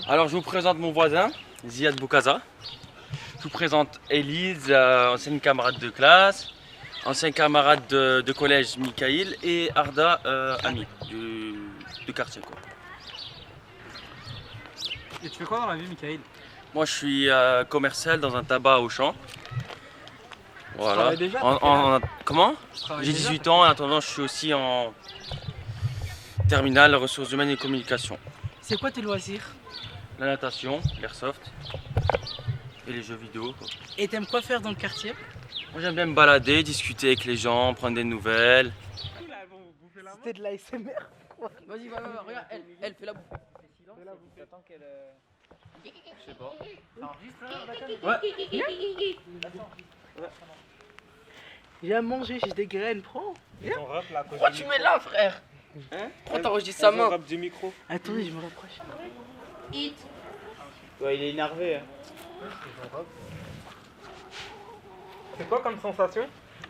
Alors je vous présente mon voisin, Ziad Boukaza. Je vous présente Elise, ancienne camarade de classe, ancienne camarade de collège Mikaïl et Arda, ami du quartier quoi. Et tu fais quoi dans la vie, Mikaïl? Moi je suis commercial dans un tabac au champ. Voilà. Tu travailles déjà? Comment? Tu travailles J'ai déjà? 18 ans et en attendant je suis aussi en terminale ressources humaines et communication. C'est quoi tes loisirs? La natation, l'airsoft et les jeux vidéo quoi. Et t'aimes quoi faire dans le quartier? Moi j'aime bien me balader, discuter avec les gens, prendre des nouvelles. C'était de l'ASMR. Vas-y, va, regarde, elle fait la bouffe. T'attends qu'elle. Je sais pas. Viens manger, j'ai des graines, prends. Pourquoi tu mets là, frère? Hein? Pourquoi t'enregistres sa main? Du micro. Attendez, je me rapproche. Ouais, il est énervé. Hein. C'est quoi comme sensation?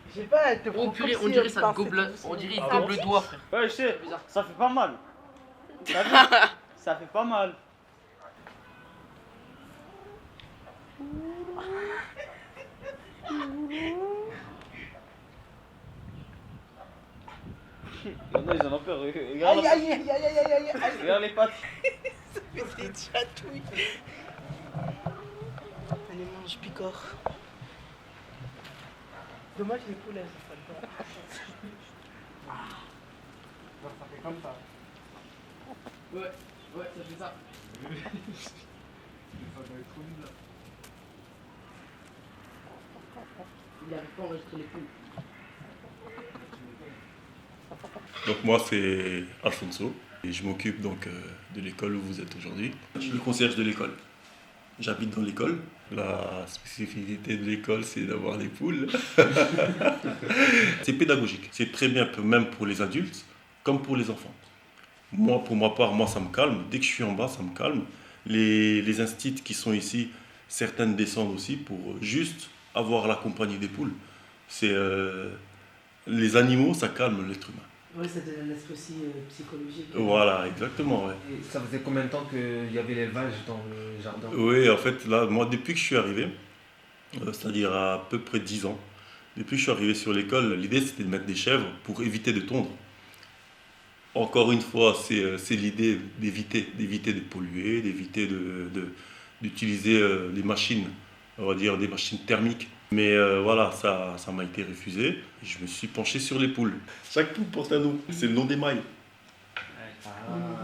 Je sais pas, elle te Oh prend purée, comme on si dirait elle ça passait gobe le, tout on dirait il seul. gobe le doigt, frère. Ouais, je sais. Bizarre. Ça fait pas mal. T'as vu? Ça fait pas mal. Non, ils en ont peur. Regarde, Aïe, aïe, aïe, aïe, aïe, aïe, aïe. regarde les pattes. Ça fait des chatouilles. Allez, mange, picore. Dommage, les poulets, ça fait pas. Ça fait comme ça. Ouais, ça fait ça. Il arrive pas à enregistrer les poules. Donc moi c'est Alfonso et je m'occupe donc de l'école où vous êtes aujourd'hui. Je suis le concierge de l'école. J'habite dans l'école. La spécificité de l'école c'est d'avoir des poules. C'est pédagogique. C'est très bien même pour les adultes comme pour les enfants. Moi pour ma part, moi ça me calme. Dès que je suis en bas ça me calme. Les instits qui sont ici, certaines descendent aussi pour juste avoir la compagnie des poules. C'est les animaux ça calme l'être humain. Ouais, ça donne un aspect aussi psychologique. Voilà, exactement. Ouais. Et ça faisait combien de temps qu'il y avait l'élevage dans le jardin? Oui, en fait, là, moi, depuis que je suis arrivé, c'est-à-dire à peu près 10 ans, depuis que je suis arrivé sur l'école, l'idée c'était de mettre des chèvres pour éviter de tondre. Encore une fois, c'est l'idée d'éviter de polluer, d'éviter d'utiliser des machines, on va dire des machines thermiques. Mais voilà, ça m'a été refusé. Et je me suis penché sur les poules. Chaque poule porte un nom. C'est le nom des mailles.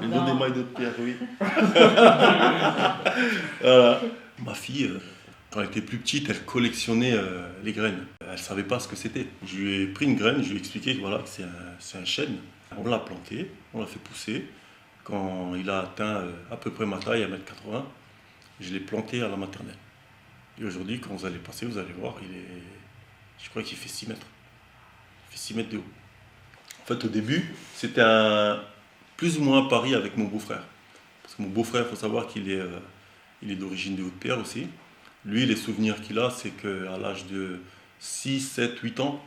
Le nom des mailles de Pierre, oui. Voilà. Ma fille, quand elle était plus petite, elle collectionnait les graines. Elle ne savait pas ce que c'était. Je lui ai pris une graine, je lui ai expliqué que voilà, c'est un chêne. On l'a planté, on l'a fait pousser. Quand il a atteint à peu près ma taille, 1,80 m, je l'ai planté à la maternelle. Et aujourd'hui, quand vous allez passer, vous allez voir, je crois qu'il fait 6 mètres. Il fait 6 mètres de haut. En fait, au début, c'était plus ou moins un pari avec mon beau-frère. Parce que mon beau-frère, il faut savoir qu'il est d'origine de Haute-Pierre aussi. Lui, les souvenirs qu'il a, c'est qu'à l'âge de 6, 7, 8 ans,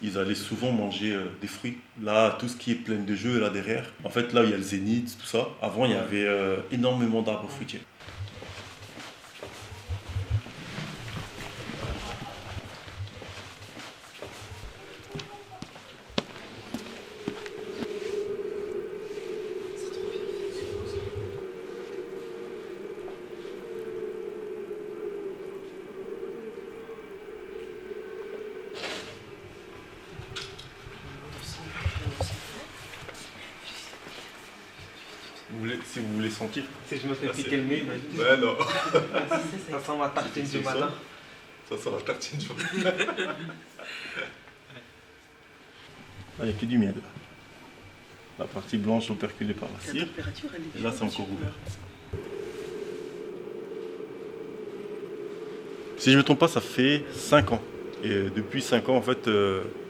ils allaient souvent manger des fruits. Là, tout ce qui est plein de jeux, là derrière. En fait, là où il y a le zénith, tout ça. Avant, il y avait énormément d'arbres fruitiers. Si vous voulez sentir. Si je me fais piquer le nez, Ouais, non. ça sent ma tartine du matin. Ça sent la tartine du matin. Il n'y a que du miel. La partie blanche operculée par la cire. température, elle est Et là, c'est encore ouvert. Si je ne me trompe pas, ça fait 5 ans. Et depuis 5 ans, en fait,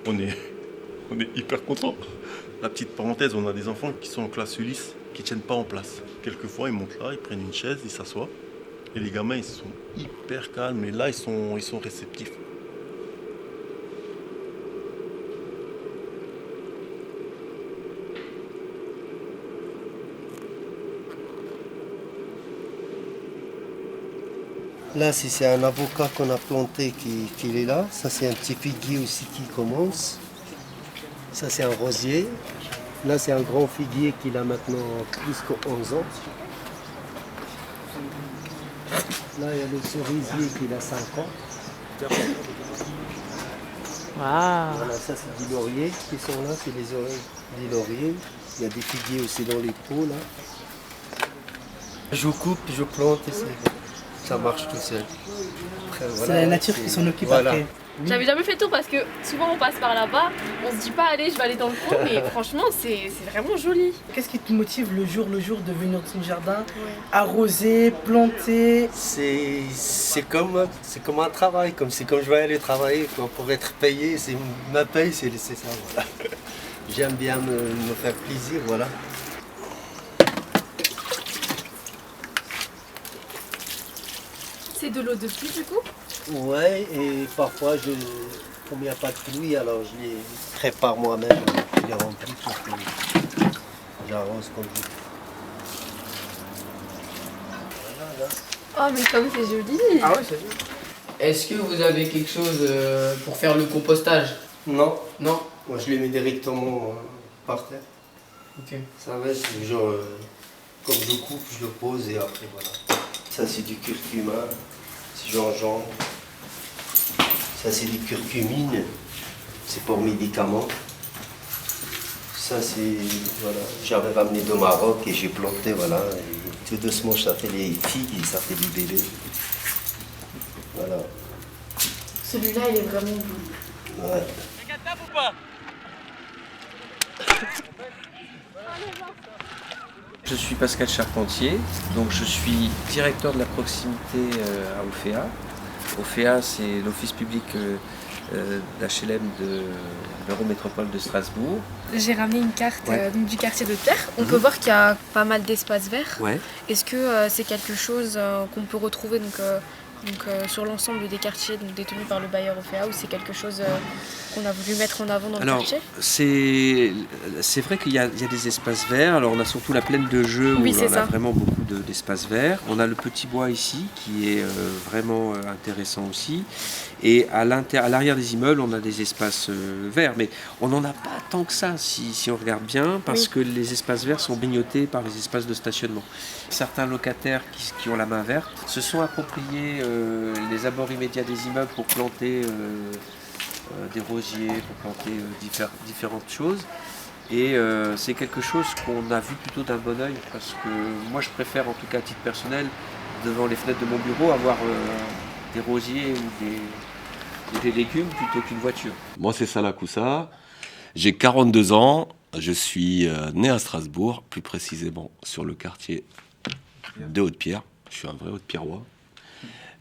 on est hyper contents. La petite parenthèse, on a des enfants qui sont en classe Ulysse, qui ne tiennent pas en place. Quelquefois, ils montent là, ils prennent une chaise, ils s'assoient. Et les gamins, ils sont hyper calmes. Et là, ils sont réceptifs. Là, c'est un avocat qu'on a planté qui est là. Ça, c'est un petit figuier aussi qui commence. Ça, c'est un rosier. Là, c'est un grand figuier qui a maintenant plus que 11 ans. Là, il y a le cerisier qui a 5 ans. Voilà, ça, c'est du laurier qui sont là. C'est les oreilles du laurier. Il y a des figuiers aussi dans les pots, là. Je coupe, je plante et ça marche tout seul. Après, C'est voilà, la nature qui s'en occupe voilà. après. J'avais jamais fait le tour parce que souvent on passe par là-bas, on se dit pas allez je vais aller dans le coin, mais franchement c'est vraiment joli. Qu'est-ce qui te motive le jour de venir dans ton jardin, arroser, planter? C'est comme un travail, c'est comme je vais aller travailler quoi, pour être payé. C'est ma paye, c'est ça. Voilà. J'aime bien me faire plaisir, voilà. C'est de l'eau de pluie du coup? Ouais, et parfois, comme il n'y a pas de pluie, alors je les prépare moi-même, je les remplis pour que j'arrose comme je veux. Voilà, là. Oh mais comme c'est joli. Ah ouais, c'est bien. Est-ce que vous avez quelque chose pour faire le compostage? Non, Non. moi je les mets directement par terre. Ok. Ça va, c'est genre, comme je coupe, je le pose et après voilà. Ça c'est du curcuma, c'est gingembre. Ça c'est du curcumine, c'est pour médicaments. Ça c'est, voilà, j'avais ramené de Maroc et j'ai planté, voilà. Et tout doucement ça fait les figues et ça fait des bébés. Voilà. Celui-là il est vraiment beau. Ouais. Ou pas? Je suis Pascal Charpentier, donc je suis directeur de la proximité à Oféa. Oféa, c'est l'office public d'HLM de l'Eurométropole de Strasbourg. J'ai ramené une carte Ouais. donc, du quartier de Pierre. On peut voir qu'il y a pas mal d'espaces verts. Ouais. Est-ce que c'est quelque chose qu'on peut retrouver sur l'ensemble des quartiers détenus par le bailleur Oféa ou c'est quelque chose qu'on a voulu mettre en avant dans le Alors, quartier? c'est vrai qu'il y a des espaces verts. Alors, on a surtout la plaine de jeu où Oui, c'est on a ça. vraiment beaucoup d'espaces verts. On a le petit bois ici qui est vraiment intéressant aussi. Et à l'arrière des immeubles, on a des espaces verts. Mais on n'en a pas tant que ça si on regarde bien parce Oui. que les espaces verts sont bignotés par les espaces de stationnement. Certains locataires qui ont la main verte se sont appropriés les abords immédiats des immeubles pour planter des rosiers, pour planter différentes choses. Et c'est quelque chose qu'on a vu plutôt d'un bon oeil parce que moi je préfère en tout cas à titre personnel devant les fenêtres de mon bureau avoir des rosiers ou des légumes plutôt qu'une voiture. Moi, c'est Salah Koussa. J'ai 42 ans. Je suis né à Strasbourg, plus précisément sur le quartier de Haute-Pierre. Je suis un vrai Haute-Pierrois.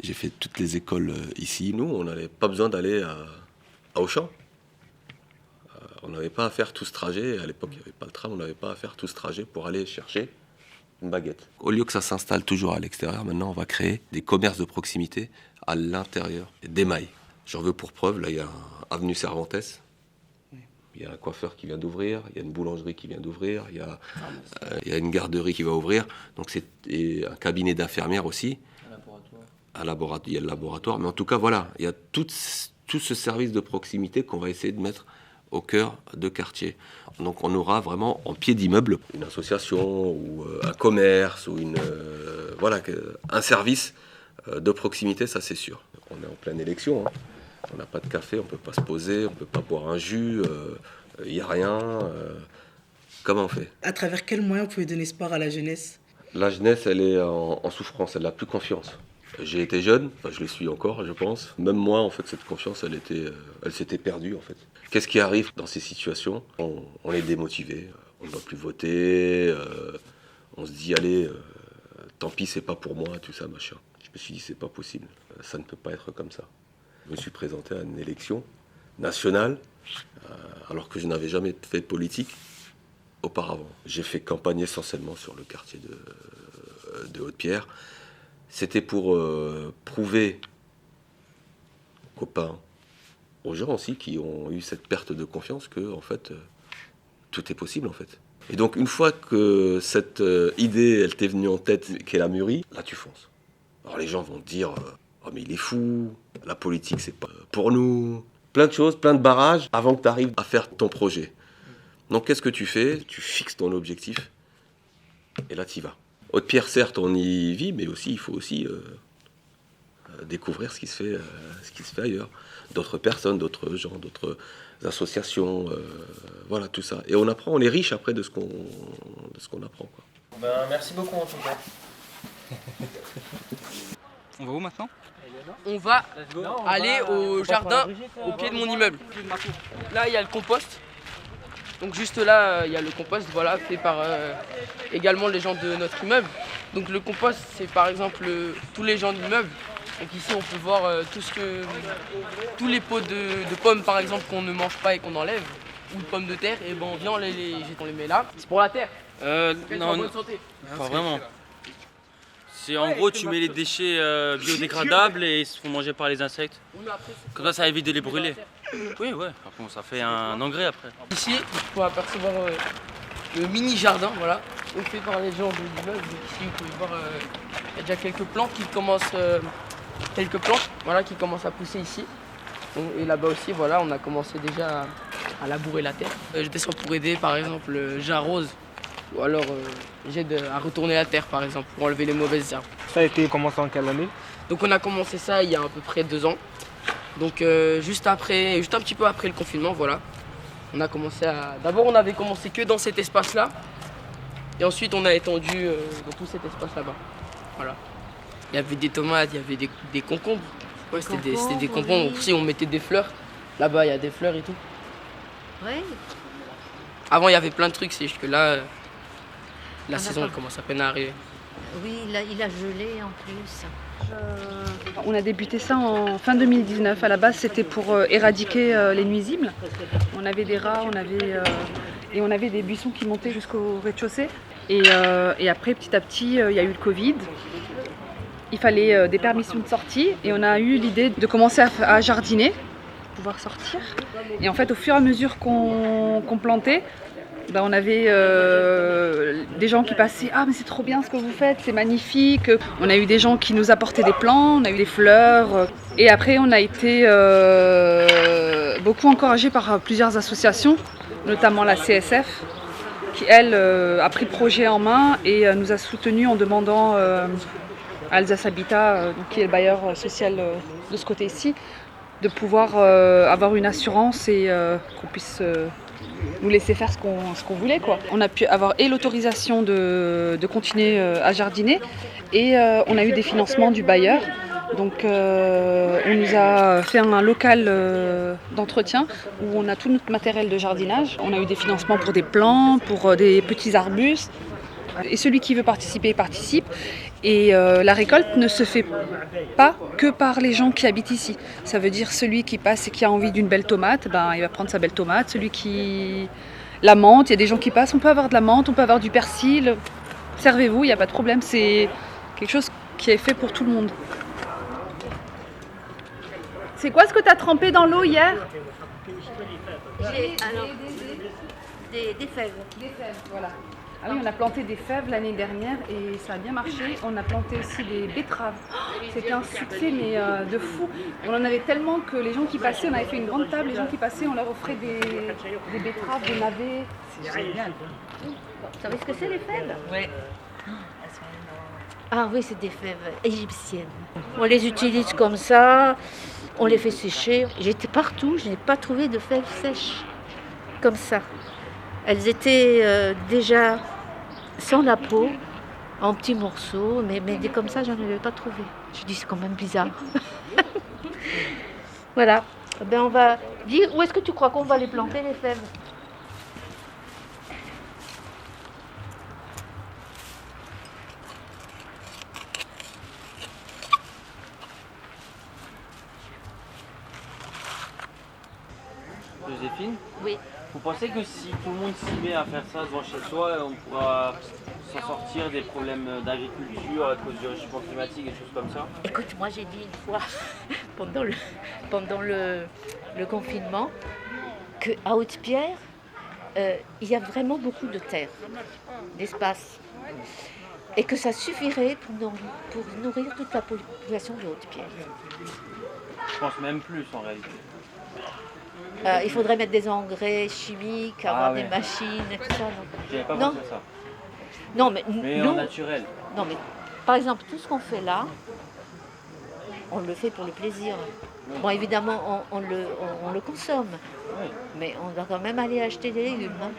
J'ai fait toutes les écoles ici. Nous, on n'avait pas besoin d'aller à Auchan. On n'avait pas à faire tout ce trajet. À l'époque, il n'y avait pas le tram. On n'avait pas à faire tout ce trajet pour aller chercher une baguette. Au lieu que ça s'installe toujours à l'extérieur, maintenant, on va créer des commerces de proximité à l'intérieur des mailles. J'en veux pour preuve, là, il y a avenue Cervantes. Il y a un coiffeur qui vient d'ouvrir, il y a une boulangerie qui vient d'ouvrir, il y a une garderie qui va ouvrir. Donc c'est un cabinet d'infirmières aussi. Il y a le laboratoire. Mais en tout cas, voilà, il y a tout ce service de proximité qu'on va essayer de mettre au cœur de quartier. Donc on aura vraiment en pied d'immeuble une association ou un commerce ou un service de proximité, ça c'est sûr. On est en pleine élection, hein. On n'a pas de café, on ne peut pas se poser, on ne peut pas boire un jus, il n'y a rien. Comment on fait? À travers quels moyens vous pouvez donner espoir à la jeunesse? La jeunesse, elle est en souffrance, elle n'a plus confiance. J'ai été jeune, enfin je le suis encore, je pense. Même moi, en fait, cette confiance, elle s'était perdue, en fait. Qu'est-ce qui arrive dans ces situations? On est démotivé, on ne va plus voter, on se dit, allez, tant pis, c'est pas pour moi, tout ça, machin. Je me suis dit, c'est pas possible, ça ne peut pas être comme ça. Je me suis présenté à une élection nationale, alors que je n'avais jamais fait de politique auparavant. J'ai fait campagne essentiellement sur le quartier de Haute-Pierre. C'était pour prouver aux copains, aux gens aussi qui ont eu cette perte de confiance que, en fait, tout est possible, en fait. Et donc, une fois que cette idée, elle t'est venue en tête, qu'elle a mûri, là, tu fonces. Alors, les gens vont te dire, Oh mais il est fou, la politique c'est pas pour nous. Plein de choses, plein de barrages avant que tu arrives à faire ton projet. Donc qu'est-ce que tu fais? Tu fixes ton objectif et là tu y vas. Haute-Pierre, certes, on y vit, mais aussi il faut aussi découvrir ce qui se fait ailleurs. D'autres personnes, d'autres gens, d'autres associations, voilà tout ça. Et on apprend, on est riche après de ce qu'on apprend, quoi. Ben, merci beaucoup en tout cas. On va où maintenant? On va aller au jardin au pied de mon immeuble. Là, il y a le compost. Donc juste là, il y a le compost, voilà, fait par également les gens de notre immeuble. Donc le compost, c'est par exemple tous les gens de l'immeuble. Donc ici, on peut voir tous les pots de pommes, par exemple, qu'on ne mange pas et qu'on enlève, ou de pommes de terre, et ben on vient, on les met là. C'est pour la terre. Non, Bonne santé. pas vraiment. C'est en gros, tu mets les déchets biodégradables et ils se font manger par les insectes. Comme ça évite de les brûler. Oui, ouais. Par contre, ça fait un engrais après. Ici, vous pouvez apercevoir le mini jardin, voilà, fait par les gens de l'immeuble. Donc ici, vous pouvez voir, il y a déjà quelques plantes qui commencent, qui commencent à pousser ici. Donc, et là-bas aussi, voilà, on a commencé déjà à labourer la terre. Je descends pour aider, par exemple, j'arrose. Ou alors j'aide à retourner la terre par exemple pour enlever les mauvaises herbes. Ça a été commencé en quelle année? Donc on a commencé ça il y a à peu près 2 ans. Donc juste un petit peu après le confinement, voilà. On a commencé à. D'abord on avait commencé que dans cet espace-là. Et ensuite on a étendu dans tout cet espace là-bas. Voilà. Il y avait des tomates, il y avait des concombres. Ouais, c'était des concombres. Aussi on mettait des fleurs. Là-bas il y a des fleurs et tout. Ouais. Avant il y avait plein de trucs, c'est juste que là. La saison elle commence à peine à arriver. Oui, il a gelé en plus. On a débuté ça en fin 2019. À la base, c'était pour éradiquer les nuisibles. On avait des rats, on avait des buissons qui montaient jusqu'au rez-de-chaussée. Et après, petit à petit, il y a eu le Covid. Il fallait des permissions de sortie et on a eu l'idée de commencer à jardiner, pouvoir sortir. Et en fait, au fur et à mesure qu'on plantait, on avait des gens qui passaient « Ah mais c'est trop bien ce que vous faites, c'est magnifique !» On a eu des gens qui nous apportaient des plants, on a eu des fleurs. Et après on a été beaucoup encouragés par plusieurs associations, notamment la CSF, qui elle a pris le projet en main et nous a soutenus en demandant à Alsace Habitat, qui est le bailleur social de ce côté-ci, de pouvoir avoir une assurance et qu'on puisse nous laisser faire ce qu'on voulait, quoi. On a pu avoir et l'autorisation de continuer à jardiner et on a eu des financements du bailleur. Donc on nous a fait un local d'entretien où on a tout notre matériel de jardinage. On a eu des financements pour des plants, pour des petits arbustes. Et celui qui veut participer, participe. Et la récolte ne se fait pas que par les gens qui habitent ici. Ça veut dire celui qui passe et qui a envie d'une belle tomate, il va prendre sa belle tomate. Celui qui... La menthe, il y a des gens qui passent, on peut avoir de la menthe, on peut avoir du persil. Servez-vous, il n'y a pas de problème. C'est quelque chose qui est fait pour tout le monde. C'est quoi ce que tu as trempé dans l'eau hier? Des fèves. Des fèves, voilà. Ah oui, on a planté des fèves l'année dernière et ça a bien marché. On a planté aussi des betteraves. C'était un succès, mais de fou. On en avait tellement que les gens qui passaient, on avait fait une grande table, les gens qui passaient, on leur offrait des betteraves, des navets. C'est génial. Vous savez ce que c'est les fèves? Oui. Ah oui, c'est des fèves égyptiennes. On les utilise comme ça, on les fait sécher. J'étais partout, je n'ai pas trouvé de fèves sèches comme ça. Elles étaient déjà sans la peau, en petits morceaux, mais comme ça, je n'en avais pas trouvé. Je dis, c'est quand même bizarre. Voilà. Ben, on va dire, où est-ce que tu crois qu'on va les planter, les fèves? Joséphine, oui. Vous pensez que si tout le monde s'y met à faire ça devant chez soi, on pourra s'en sortir des problèmes d'agriculture à cause du réchauffement climatique et des choses comme ça? Écoute, moi j'ai dit une fois, pendant le confinement, qu'à Haute-Pierre, il y a vraiment beaucoup de terre, d'espace. et que ça suffirait pour nourrir toute la population de Haute-Pierre. Je pense même plus en réalité. Il faudrait mettre des engrais chimiques, avoir des machines et tout ça. J'avais pas Non. pensé à ça. Non, mais Mais nous, en naturel. non, mais par exemple, tout ce qu'on fait là, on le fait pour le plaisir. Bon, évidemment, on le consomme, Oui. mais on doit quand même aller acheter des légumes. Hein.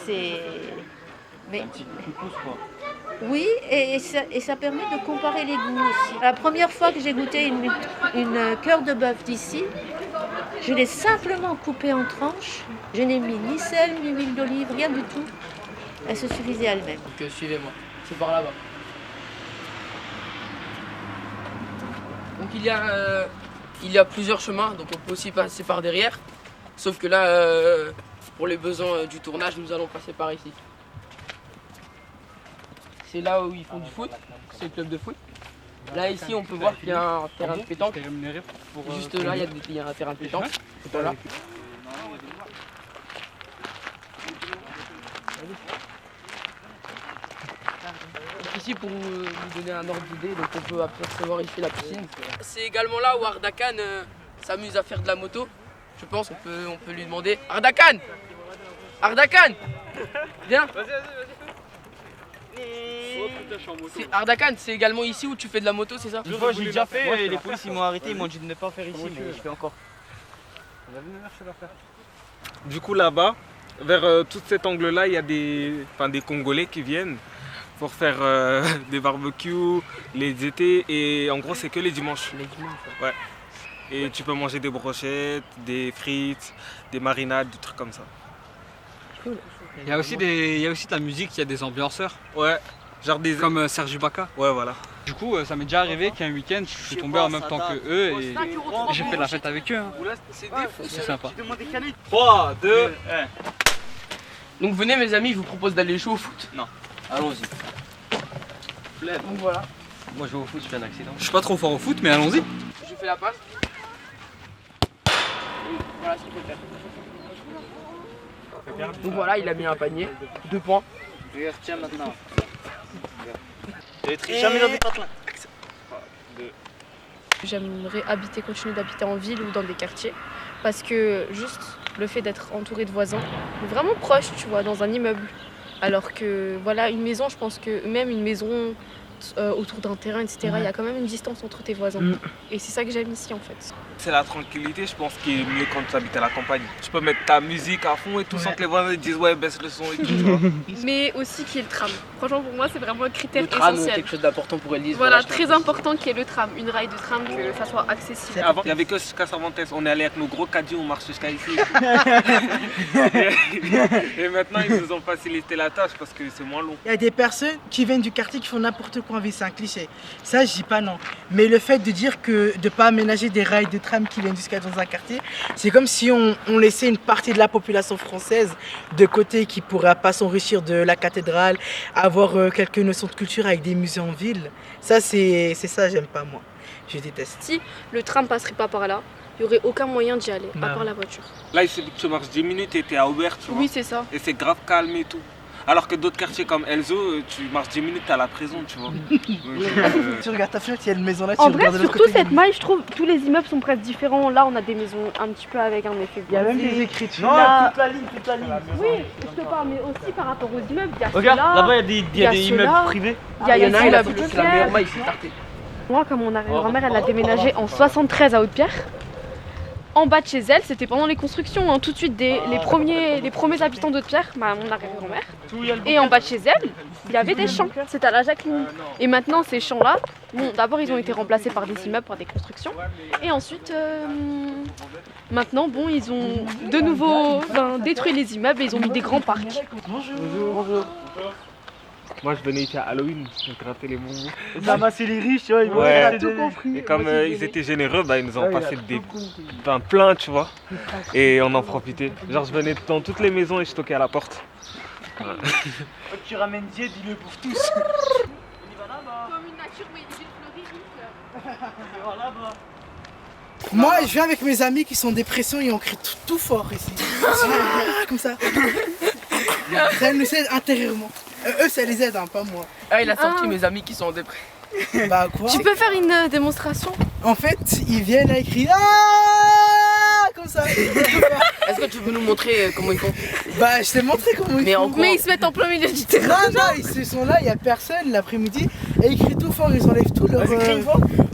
C'est... Mais... Un petit coup de pouce quoi. Oui, et ça permet de comparer les goûts aussi. La première fois que j'ai goûté une cœur de bœuf d'ici, je l'ai simplement coupée en tranches. Je n'ai mis ni sel, ni huile d'olive, rien du tout. Elle se suffisait à elle-même. Donc suivez-moi, c'est par là-bas. Donc il y a plusieurs chemins, donc on peut aussi passer par derrière. Sauf que là, pour les besoins du tournage, nous allons passer par ici. C'est là où ils font du foot, c'est le club de foot. Là ici on peut voir qu'il y a un terrain de pétanque. Juste là il y a un terrain de pétanque. Voilà. Ici pour vous donner un ordre d'idée, donc on peut apercevoir ici la piscine. C'est également là où Ardakan s'amuse à faire de la moto. Je pense on peut lui demander. Ardakan, viens. Ardakan, c'est également ici où tu fais de la moto, c'est ça? Une fois j'ai déjà fait, les policiers ils m'ont arrêté, ils m'ont dit de ne pas faire ici, mais je fais encore. Du coup là-bas, vers tout cet angle-là, il y a des Congolais qui viennent pour faire des barbecues les étés et en gros c'est que les dimanches. Les dimanches. Ouais. Et tu peux manger des brochettes, des frites, des marinades, des trucs comme ça. Cool. Il y a aussi de la musique, il y a des ambianceurs. Ouais. Genre des... Comme Serge Ibaka. Ouais voilà. Du coup ça m'est déjà arrivé qu'un week-end je suis tombé en même temps que eux et j'ai fait la fête avec eux. Hein. C'est sympa. 3, 2, 1. Donc venez mes amis, je vous propose d'aller jouer au foot. Non. Allons-y. Donc voilà. Moi je vais au foot, je fais un accident. Je suis pas trop fort au foot mais allons-y. Je fais la passe. Voilà ce qu'il faut faire. Donc voilà, il a mis un panier. 2 points. Regarde, tiens maintenant. Jamais dans des patelins. J'aimerais continuer d'habiter en ville ou dans des quartiers parce que juste le fait d'être entouré de voisins, vraiment proche, tu vois, dans un immeuble. Alors que voilà, une maison, je pense que même une maison autour d'un terrain, etc., il y a quand même une distance entre tes voisins. Et c'est ça que j'aime ici en fait. C'est la tranquillité, je pense, qui est mieux quand tu habites à la campagne. Tu peux mettre ta musique à fond et tout sans que les voisins disent ouais baisse le son et tout. Tu vois. Mais aussi qu'il y ait le tram. Franchement pour moi c'est vraiment un critère Le tram, essentiel. quelque chose d'important pour Elise. Voilà, très important qu'il y ait le tram, une rail de tram, que ça soit accessible. Avant, il n'y avait que jusqu'à Cervantes. On est allé avec nos gros caddies, on marche jusqu'à ici. Et maintenant, ils nous ont facilité la tâche parce que c'est moins long. Il y a des personnes qui viennent du quartier qui font n'importe quoi en ville, c'est un cliché. Ça, je dis pas non. Mais le fait de dire que de ne pas aménager des rails de tram qui viennent jusqu'à dans un quartier, c'est comme si on laissait une partie de la population française de côté qui ne pourra pas s'enrichir de la cathédrale, avoir quelques notions de culture avec des musées en ville. Ça, c'est ça, j'aime pas moi. Je déteste. Si le tram passerait pas par là, il n'y aurait aucun moyen d'y aller, à part la voiture. Là, il suffit que tu marches 10 minutes et tu es à Aubert, tu vois. Oui, c'est ça. Et c'est grave calme et tout. Alors que d'autres quartiers comme Elzo, tu marches 10 minutes, t'es à la prison, tu vois. Tu regardes ta fenêtre, il y a une maison là, tu En vrai, regardes de l'autre surtout côté. cette maille, je trouve, tous les immeubles sont presque différents. Là, on a des maisons un petit peu avec un effet. Il y a même des écritures. Non, Là- toute la ligne, toute la ligne. Oui, je te parle, mais aussi par rapport aux immeubles, il y a Regarde, ceux-là, là-bas il y a des ceux-là. immeubles privés. Il y a Il y en a un, il a immeubles fait la meilleure Leclerc. maille, il s'est tarté. Moi, comme mon arrière-grand-mère, elle l'a déménagé en 73 à Haute-Pierre. En bas de chez elle, c'était pendant les constructions, hein, tout de suite les premiers habitants d'Haute-Pierre, mon arrière-grand-mère. Et en bas de chez elle, il y avait des champs, c'était à la Jacqueline. Et maintenant, ces champs-là, bon, d'abord ils ont été remplacés par des immeubles, par des constructions. Et ensuite, maintenant, bon, ils ont de nouveau détruit les immeubles et ils ont mis des grands parcs. Bonjour. Moi, je venais ici à Halloween, je grattais les bonbons. Ramasser les riches, tu vois, ils vont Ouais, tout compris. et comme ils étaient généreux, bah, ils nous ont passé des plein, tu vois. Et on en profitait. Genre, je venais dans toutes les maisons et je toquais à la porte. Voilà. Tu ramènes Dieu, dis-le pour tous. Comme une nature, mais il fleurit. Moi, je viens avec mes amis qui sont en dépression et on crie tout fort ici. Comme ça. Ça nous aide intérieurement. eux, ça les aide, hein, pas moi. Ah, il a sorti mes amis qui sont en dépré. Bah quoi? Tu peux faire une démonstration? En fait, ils viennent à écrire ah comme ça. Est-ce que tu veux nous montrer comment ils font? Bah je t'ai montré comment ils font. Mais ils se mettent en plein milieu du terrain. Non, ils sont là, il n'y a personne l'après-midi et ils crient tout fort, ils enlèvent tout leur...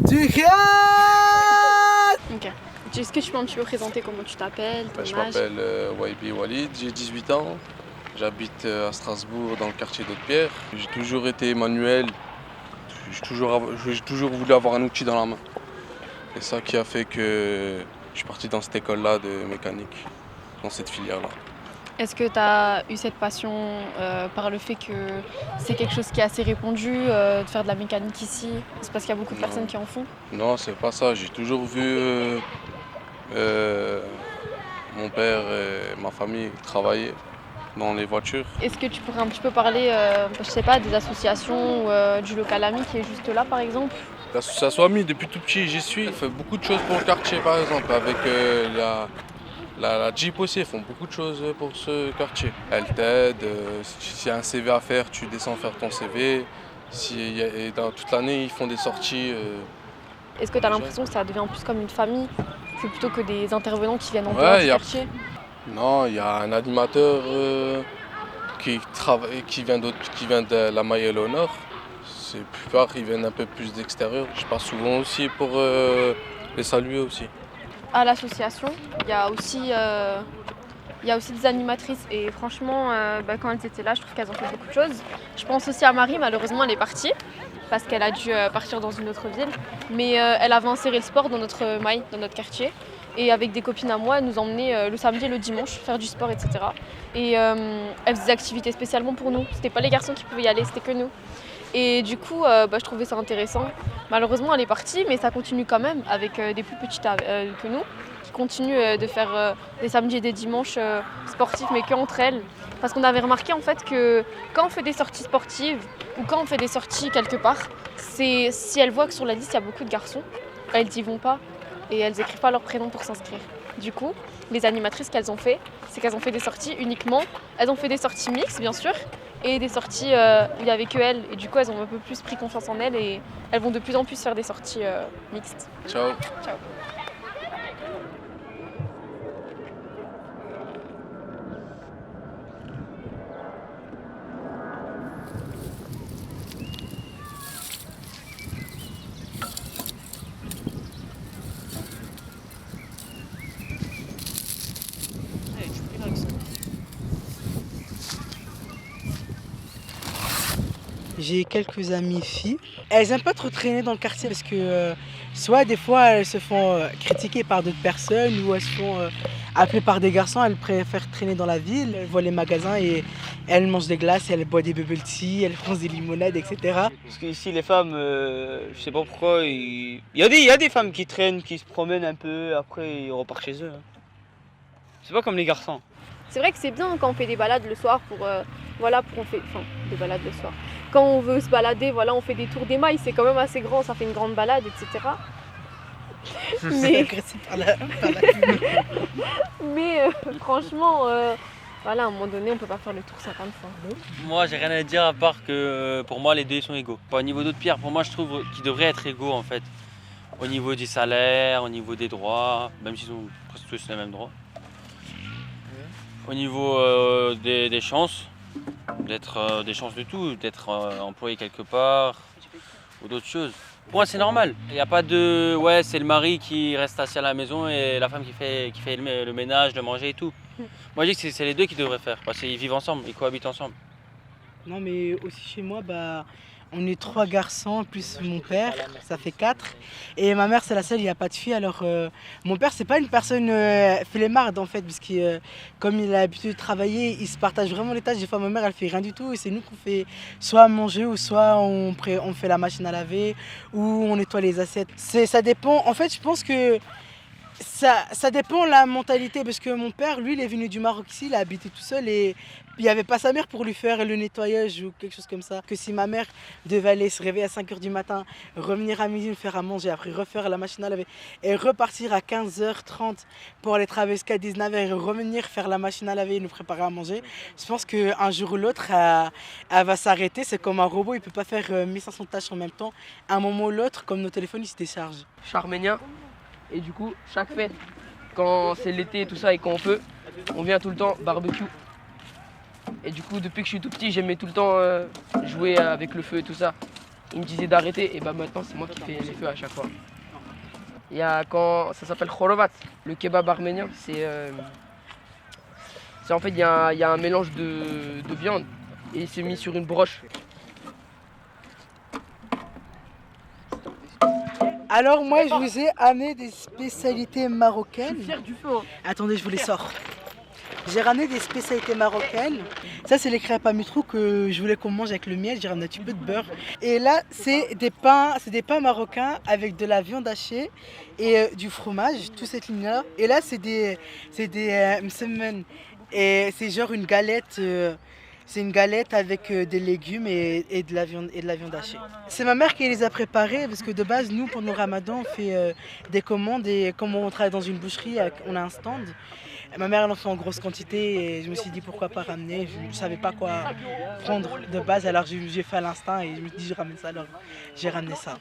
Tu cries ah. Ok. Est-ce que tu peux un petit peu présenter comment tu t'appelles, ton Je âge? m'appelle Waibi Walid, j'ai 18 ans. J'habite à Strasbourg dans le quartier d'Haute-Pierre. J'ai toujours été manuel. J'ai toujours voulu avoir un outil dans la main. C'est ça qui a fait que je suis parti dans cette école-là de mécanique, dans cette filière-là. Est-ce que tu as eu cette passion par le fait que c'est quelque chose qui est assez répandu, de faire de la mécanique ici? C'est parce qu'il y a beaucoup de personnes qui en font? Non, c'est pas ça. J'ai toujours vu mon père et ma famille travailler dans les voitures. Est-ce que tu pourrais un petit peu parler, je sais pas, des associations ou du local ami qui est juste là par exemple? L'association Ami, depuis tout petit, j'y suis. Elle fait beaucoup de choses pour le quartier par exemple, avec la Jeep aussi, ils font beaucoup de choses pour ce quartier. Elle t'aide, s'il y a un CV à faire, tu descends faire ton CV. Et dans toute l'année, ils font des sorties. Est-ce que tu as l'impression que ça devient plus comme une famille plutôt que des intervenants qui viennent en dehors du quartier? Non, il y a un animateur qui vient de la Mayenne au Nord. C'est plus tard, ils viennent un peu plus d'extérieur. Je passe souvent aussi pour les saluer aussi. À l'association, il y a aussi des animatrices et franchement, quand elles étaient là, je trouve qu'elles ont fait beaucoup de choses. Je pense aussi à Marie, malheureusement elle est partie parce qu'elle a dû partir dans une autre ville. Mais elle avait inséré le sport dans notre maille, dans notre quartier. Et avec des copines à moi, elle nous emmenait le samedi et le dimanche faire du sport, etc. Et elle faisait des activités spécialement pour nous. C'était pas les garçons qui pouvaient y aller, c'était que nous. Et du coup, je trouvais ça intéressant. Malheureusement, elle est partie, mais ça continue quand même avec des plus petites que nous, qui continuent de faire des samedis et des dimanches sportifs, mais qu'entre elles. Parce qu'on avait remarqué en fait que quand on fait des sorties sportives ou quand on fait des sorties quelque part, si elles voient que sur la liste, il y a beaucoup de garçons, elles n'y vont pas et elles n'écrivent pas leur prénom pour s'inscrire. Du coup, les animatrices qu'elles ont fait, c'est qu'elles ont fait des sorties uniquement. Elles ont fait des sorties mixtes, bien sûr, et des sorties où il n'y avait que elles. Et du coup, elles ont un peu plus pris confiance en elles et elles vont de plus en plus faire des sorties mixtes. Ciao. Ciao. J'ai quelques amies filles. Elles aiment pas trop traîner dans le quartier parce que soit des fois elles se font critiquer par d'autres personnes ou elles se font appeler par des garçons. Elles préfèrent traîner dans la ville, elles voient les magasins et elles mangent des glaces, elles boivent des bubble tea, elles font des limonades, etc. Parce qu'ici les femmes, je sais pas pourquoi, il y a des femmes qui traînent, qui se promènent un peu, après ils repartent chez eux. C'est pas comme les garçons. C'est vrai que c'est bien quand on fait des balades le soir des balades le soir. Quand on veut se balader, on fait des tours d'émail, c'est quand même assez grand, ça fait une grande balade, etc. Mais franchement, à un moment donné, on peut pas faire le tour 50 fois. Moi, j'ai rien à dire à part que pour moi, les deux sont égaux. Au niveau d'Haute-Pierre, pour moi, je trouve qu'ils devraient être égaux en fait. Au niveau du salaire, au niveau des droits, même s'ils ont presque tous les mêmes droits. Au niveau des chances, des chances de tout, d'être employé quelque part ou d'autres choses. Pour moi, c'est normal. Il n'y a pas de c'est le mari qui reste assis à la maison et la femme qui fait le ménage, le manger et tout. Moi, je dis que c'est les deux qui devraient faire parce qu'ils vivent ensemble, ils cohabitent ensemble. Non, mais aussi chez moi, on est 3 garçons plus mon père, ça fait 4. Et ma mère, c'est la seule, il n'y a pas de fille. Alors, mon père, c'est pas une personne flemmarde en fait, parce que comme il a l'habitude de travailler, il se partage vraiment les tâches. Des fois, ma mère, elle fait rien du tout. Et c'est nous qu'on fait soit manger ou soit on fait la machine à laver ou on nettoie les assiettes. Ça dépend. En fait, je pense que Ça dépend de la mentalité parce que mon père, lui, il est venu du Maroc ici, il a habité tout seul et il n'y avait pas sa mère pour lui faire le nettoyage ou quelque chose comme ça. Que si ma mère devait aller se réveiller à 5h du matin, revenir à midi, me faire à manger, après refaire la machine à laver et repartir à 15h30 pour aller travailler jusqu'à 19h et revenir faire la machine à laver et nous préparer à manger, je pense qu'un jour ou l'autre, elle va s'arrêter. C'est comme un robot, il ne peut pas faire 1500 tâches en même temps. À un moment ou l'autre, comme nos téléphones, ils se déchargent. Je suis arménien et du coup, chaque fête, quand c'est l'été et tout ça et quand on peut, on vient tout le temps barbecue. Et du coup, depuis que je suis tout petit, j'aimais tout le temps jouer avec le feu et tout ça. Il me disait d'arrêter et bah maintenant c'est moi qui fais les feux à chaque fois. Il y a quand ça s'appelle khorovat, le kebab arménien, c'est en fait il y a un mélange de viande et c'est mis sur une broche. Alors moi, je vous ai amené des spécialités marocaines. Je suis fier du feu. Attendez, je vous les sors. J'ai ramené des spécialités marocaines. Ça, c'est les crêpes à mitrou que je voulais qu'on mange avec le miel. J'ai ramené un petit peu de beurre. Et là, c'est des pains avec de la viande hachée et du fromage, toute cette ligne-là. Et là, c'est des msemen. Et c'est genre une galette. C'est une galette avec des légumes et de la viande hachée. C'est ma mère qui les a préparés parce que de base, nous, pendant le ramadan, on fait des commandes et comme on travaille dans une boucherie, on a un stand. Ma mère elle en fait en grosse quantité et je me suis dit pourquoi pas ramener. Je ne savais pas quoi prendre de base, alors j'ai fait à l'instinct et je me suis dit je ramène ça, alors j'ai ramené ça.